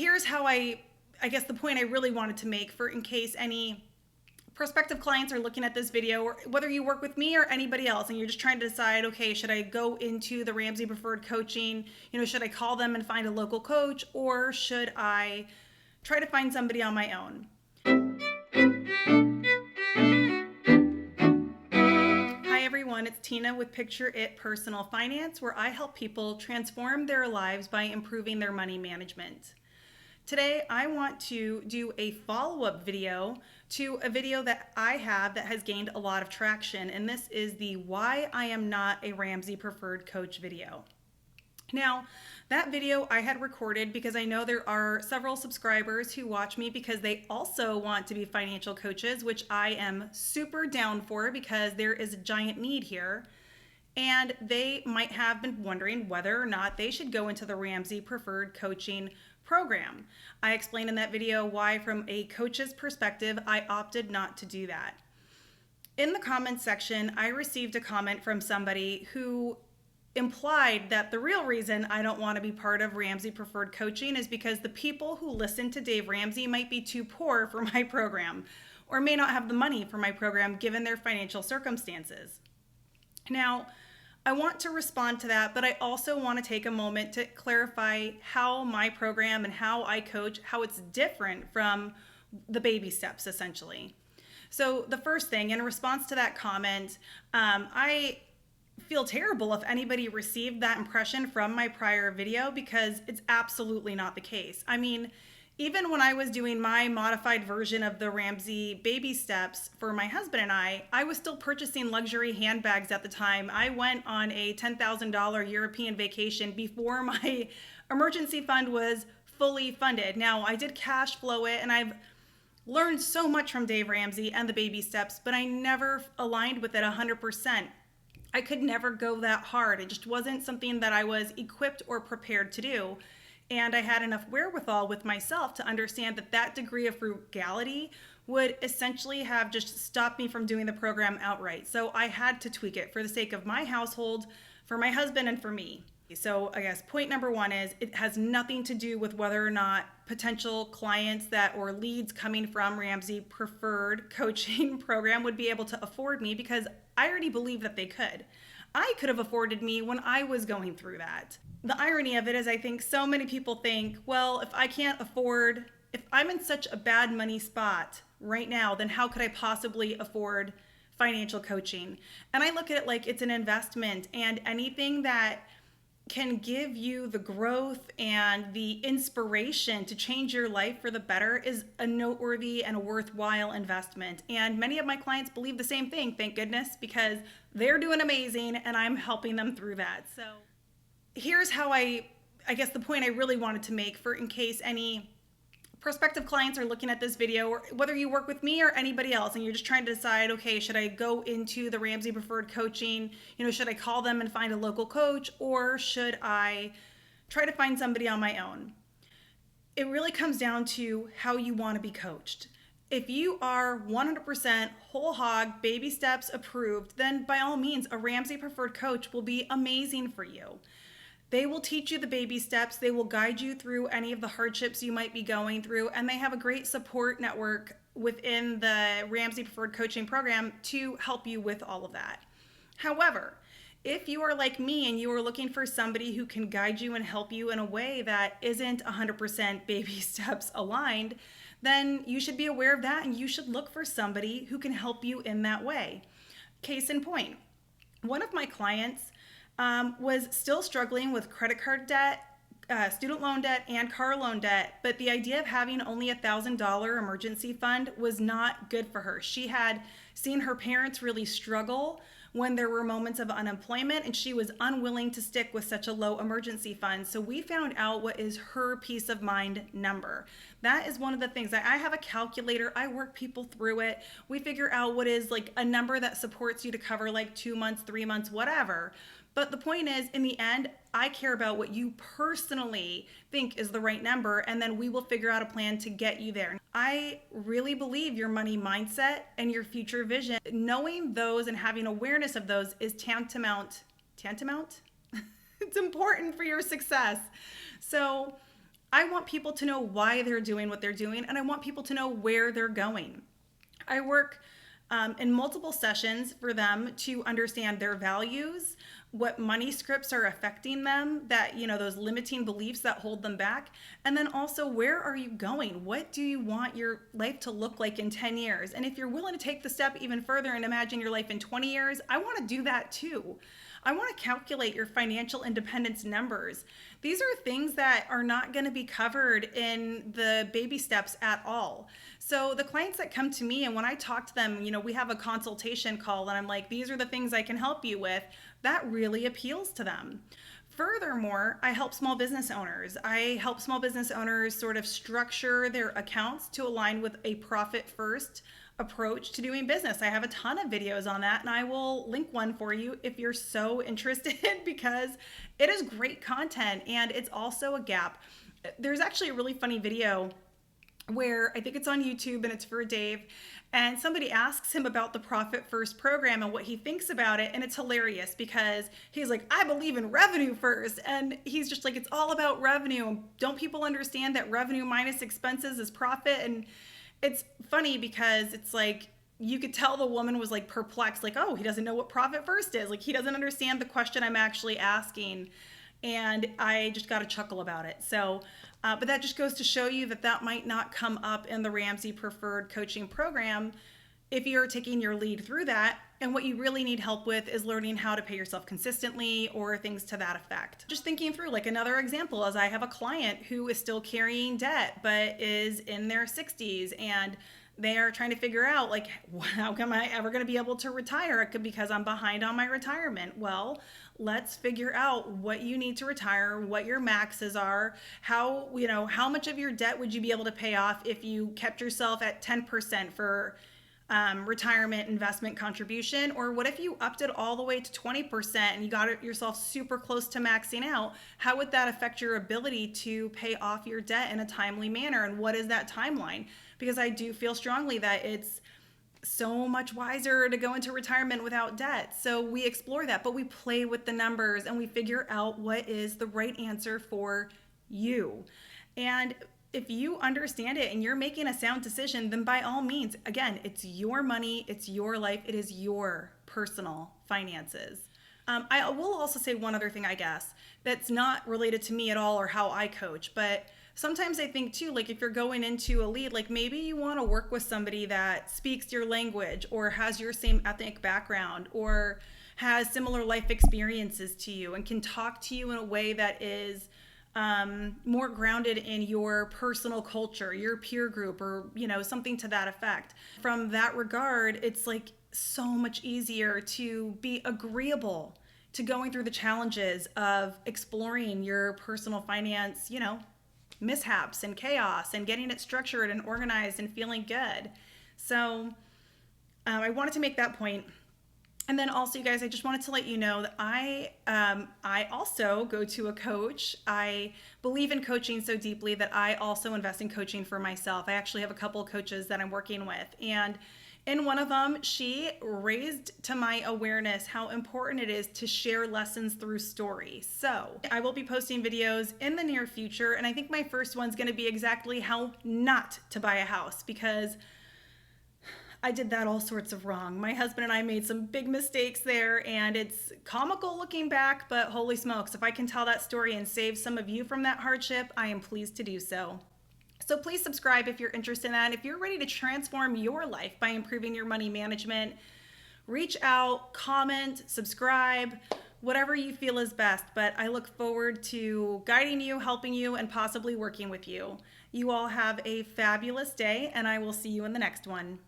here's how I guess the point I really wanted to make for in case any prospective clients are looking at this video, or whether you work with me or anybody else and you're just trying to decide, okay, should I go into the Ramsey Preferred Coaching? Should I call them and find a local coach, or should I try to find somebody on my own? Hi everyone, it's Tina with Picture It Personal Finance, where I help people transform their lives by improving their money management. Today, I want to do a follow-up video to a video that I have that has gained a lot of traction, and this is the Why I Am Not a Ramsey Preferred Coach video. Now, that video I had recorded because I know there are several subscribers who watch me because they also want to be financial coaches, which I am super down for because there is a giant need here. And they might have been wondering whether or not they should go into the Ramsey Preferred Coaching program. I explained in that video why, from a coach's perspective, I opted not to do that. In the comments section, I received a comment from somebody who implied that the real reason I don't want to be part of Ramsey Preferred Coaching is because the people who listen to Dave Ramsey might be too poor for my program, or may not have the money for my program given their financial circumstances. Now, I want to respond to that, but I also want to take a moment to clarify how my program and how I coach, how it's different from the baby steps, essentially. So the first thing, in response to that comment, I feel terrible if anybody received that impression from my prior video, because it's absolutely not the case. I mean, even when I was doing my modified version of the Ramsey baby steps for my husband and I was still purchasing luxury handbags at the time. I went on a $10,000 European vacation before my emergency fund was fully funded. Now, I did cash flow it, and I've learned so much from Dave Ramsey and the baby steps, but I never aligned with it 100%. I could never go that hard. It just wasn't something that I was equipped or prepared to do. And I had enough wherewithal with myself to understand that that degree of frugality would essentially have just stopped me from doing the program outright. So I had to tweak it for the sake of my household, for my husband, and for me. So I guess point number one is it has nothing to do with whether or not potential clients that or leads coming from Ramsey Preferred Coaching program would be able to afford me, because I already believe that they could. I could have afforded me when I was going through that. The irony of it is I think so many people think, well, if I can't afford, if I'm in such a bad money spot right now, then how could I possibly afford financial coaching? And I look at it like it's an investment, and anything that can give you the growth and the inspiration to change your life for the better is a noteworthy and a worthwhile investment. And many of my clients believe the same thing, thank goodness, because they're doing amazing and I'm helping them through that. So here's how I guess the point I really wanted to make for in case any prospective clients are looking at this video, or whether you work with me or anybody else and you're just trying to decide, okay, should I go into the Ramsey Preferred Coaching? Should I call them and find a local coach, or should I try to find somebody on my own? It really comes down to how you want to be coached. If you are 100% whole hog, baby steps approved, then by all means, a Ramsey Preferred Coach will be amazing for you. They will teach you the baby steps. They will guide you through any of the hardships you might be going through. And they have a great support network within the Ramsey Preferred Coaching program to help you with all of that. However, if you are like me and you are looking for somebody who can guide you and help you in a way that isn't 100% baby steps aligned, then you should be aware of that and you should look for somebody who can help you in that way. Case in point, one of my clients was still struggling with credit card debt, student loan debt, and car loan debt, but the idea of having only $1,000 emergency fund was not good for her. She had seen her parents really struggle when there were moments of unemployment, and she was unwilling to stick with such a low emergency fund. So we found out what is her peace of mind number. That is one of the things. I have a calculator. I work people through it. We figure out what is like a number that supports you to cover like 2 months, 3 months, whatever. But the point is, in the end, I care about what you personally think is the right number, and then we will figure out a plan to get you there. I really believe your money mindset and your future vision, knowing those and having awareness of those is tantamount? It's important for your success. So I want people to know why they're doing what they're doing, and I want people to know where they're going. I work in multiple sessions for them to understand their values, what money scripts are affecting them, that, those limiting beliefs that hold them back. And then also, where are you going? What do you want your life to look like in 10 years? And if you're willing to take the step even further and imagine your life in 20 years, I want to do that too. I want to calculate your financial independence numbers. These are things that are not going to be covered in the baby steps at all. So the clients that come to me, and when I talk to them, we have a consultation call and I'm like, these are the things I can help you with, that really appeals to them. Furthermore, I help small business owners. I help small business owners sort of structure their accounts to align with a profit first approach to doing business. I have a ton of videos on that, and I will link one for you if you're so interested, because it is great content and it's also a gap. There's actually a really funny video where I think it's on YouTube and it's for Dave, and somebody asks him about the Profit First program and what he thinks about it, and it's hilarious because he's like, I believe in revenue first, and he's just like, it's all about revenue. Don't people understand that revenue minus expenses is profit? And it's funny because it's like, you could tell the woman was like perplexed, like, oh, he doesn't know what profit first is. Like, he doesn't understand the question I'm actually asking. And I just got a chuckle about it. So, but that just goes to show you that that might not come up in the Ramsey Preferred Coaching program if you're taking your lead through that. And what you really need help with is learning how to pay yourself consistently or things to that effect. Just thinking through, like, another example is I have a client who is still carrying debt, but is in their 60s, and they are trying to figure out, like, how come I ever going to be able to retire? It could be because I'm behind on my retirement. Well, let's figure out what you need to retire, what your maxes are, how much of your debt would you be able to pay off if you kept yourself at 10% for retirement investment contribution, or what if you upped it all the way to 20% and you got yourself super close to maxing out? How would that affect your ability to pay off your debt in a timely manner? And what is that timeline? Because I do feel strongly that it's so much wiser to go into retirement without debt. So we explore that, but we play with the numbers and we figure out what is the right answer for you. And if you understand it and you're making a sound decision, then by all means, again, it's your money, it's your life, it is your personal finances. I will also say one other thing, I guess, that's not related to me at all or how I coach, but sometimes I think too, like, if you're going into a lead, like, maybe you want to work with somebody that speaks your language or has your same ethnic background or has similar life experiences to you and can talk to you in a way that is more grounded in your personal culture, your peer group, or, something to that effect. From that regard, it's like so much easier to be agreeable to going through the challenges of exploring your personal finance, mishaps and chaos and getting it structured and organized and feeling good. So I wanted to make that point. And then also, you guys, I just wanted to let you know that I also go to a coach. I believe in coaching so deeply that I also invest in coaching for myself. I actually have a couple of coaches that I'm working with. And in one of them, she raised to my awareness how important it is to share lessons through story. So I will be posting videos in the near future. And I think my first one's going to be exactly how not to buy a house, because I did that all sorts of wrong. My husband and I made some big mistakes there, and it's comical looking back, but holy smokes, if I can tell that story and save some of you from that hardship, I am pleased to do so. So please subscribe if you're interested in that. If you're ready to transform your life by improving your money management, reach out, comment, subscribe, whatever you feel is best. But I look forward to guiding you, helping you, and possibly working with you. You all have a fabulous day, and I will see you in the next one.